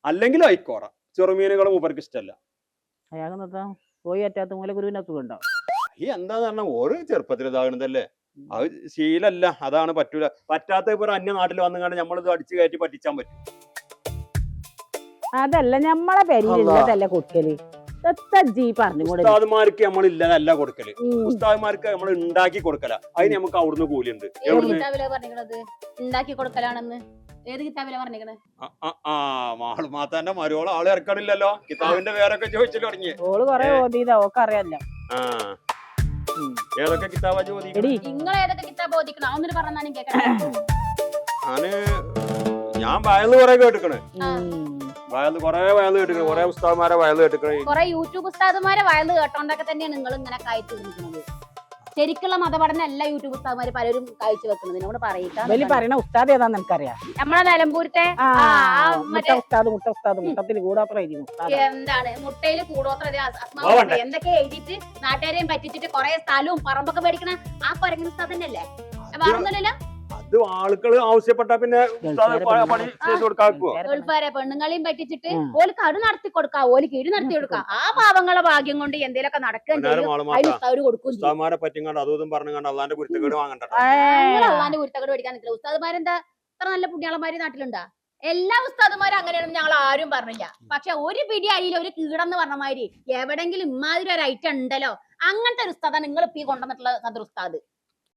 അല്ലെങ്കിൽ ഐക്കോറ. ചെറുമീനുകൾ മൂപ്പർക്ക് ഇഷ്ടമല്ല. അയാൾക്ക് പോയി അറ്റാത്ത മൂല ഗുരുവിനെ സുഖം ഈ എന്താന്ന് പറഞ്ഞാൽ ഓരോ ചെറുപ്പത്തിൽ ഇതാകണതല്ലേ, അത് ശീലല്ല, അതാണ് പറ്റൂല. പറ്റാത്ത ഇപ്പൊ അന്യ നാട്ടിൽ വന്നുകൊണ്ട് നമ്മളിത് അടിച്ചു കയറ്റി പറ്റിച്ചാൻ പറ്റും. അതല്ല ഞമ്മളെ പെരിയിലുള്ളതല്ല കൊടുക്കല്. ഉസ്താദ്മാർക്ക് നമ്മളില്ലതല്ല കൊടുക്കല്, ഉസ്താദ്മാർക്ക് നമ്മൾ ഉണ്ടാക്കി കൊടുക്കല. അതിന് നമുക്ക് അവിടുന്ന് കൂലിയുണ്ട്. ഉണ്ടാക്കി കൊടുക്കലാണെന്ന് ഏത് കിതാബിലാ പറഞ്ഞിരിക്കണേ? മാളുമാത്താന്റെ മരുവോള് ആള് ഇറക്കണില്ലല്ലോ. കിതാബിന്റെ പേരൊക്കെ ചോദിച്ചു തുടങ്ങി. അറിയാലോ. ഏതൊക്കെ കിതാബാ ചോദിക്കും? നിങ്ങൾ ഏതൊക്കെ കിതാബ് ഓദിക്കണം അതൊന്നും പറഞ്ഞാലും കേൾക്കണം. ഞാൻ വയല് കുറെ കേട്ടിക്കണ്, കൊറേ വയല് കേട്ടിക്കണ്, കൊറേ ഉസ്താദ്മാരെ വയല് കേട്ടിക്കണ്, കൊറേ യൂട്യൂബ് ഉസ്താദ്മാരെ വയല് കേട്ടോണ്ടൊക്കെ തന്നെയാണ് നിങ്ങൾ ഇങ്ങനെ കാഴ്ച വെക്കുന്നത്. ശരിക്കുള്ള മതപഠനം അല്ല യൂട്യൂബ് ഉസ്താദ്മാര് പലരും കാഴ്ച വെക്കുന്നത്. നമ്മൾ പറയണ ഉസ്താദ് ഏതാന്ന് എനിക്കറിയാം. നമ്മളെ നിലമ്പൂരത്തെ എന്താണ് മുട്ടയില് കൂടോത്ര എന്തൊക്കെ എഴുതിട്ട് നാട്ടുകാരെയും പറ്റിച്ചിട്ട് കൊറേ സ്ഥലവും പറമ്പൊക്കെ മേടിക്കണ ആ കൊരങ്ങൻ ഉസ്താദ് തന്നെയല്ലേ? പറഞ്ഞല്ലോ അത് ആളുകള് ആവശ്യപ്പെട്ട പിന്നെ പണി ചെയ്ത് കൊടുക്കാക്കുവോ? ഗൾഫാരെ പെണ്ണുങ്ങളെയും പറ്റിച്ചിട്ട് ഓല് കടു നടത്തി കൊടുക്കാം, ഓല് കീഴ് നടത്തി കൊടുക്കാം. ആ പാവങ്ങളെ ഭാഗ്യം കൊണ്ട് എന്തേലൊക്കെ നടക്കുകയും കൊടുക്കും. ഉസ്താദ്മാരെ പറ്റിങ്ങാണ്ട് അതും പറഞ്ഞുകൊണ്ട് അള്ളാന്റെ കുരുത്തക്കേട് വാങ്ങണ്ട. അള്ളാന്റെ കുരുത്തക്കേട് പഠിക്കാൻ നിൽക്കില്ല. ഉസ്താദ്മാരെന്താ ഇത്ര നല്ല പുണ്യാളന്മാര് നാട്ടിലുണ്ടാ? എല്ലാ ഉസ്താദുമാരും അങ്ങനെയാണെന്ന് ഞങ്ങൾ ആരും പറഞ്ഞില്ല. പക്ഷെ ഒരു പിടി അരിയിൽ ഒരു കീടെന്ന് പറഞ്ഞ മാതിരി എവിടെങ്കിലും ഇമാതിരി ഒരു ഐറ്റം ഉണ്ടല്ലോ, അങ്ങനത്തെ ഒരു ഉസ്താദാണ് നിങ്ങൾ ഇപ്പൊ കൊണ്ടുവന്നിട്ടുള്ള സദർ ഉസ്താദ്.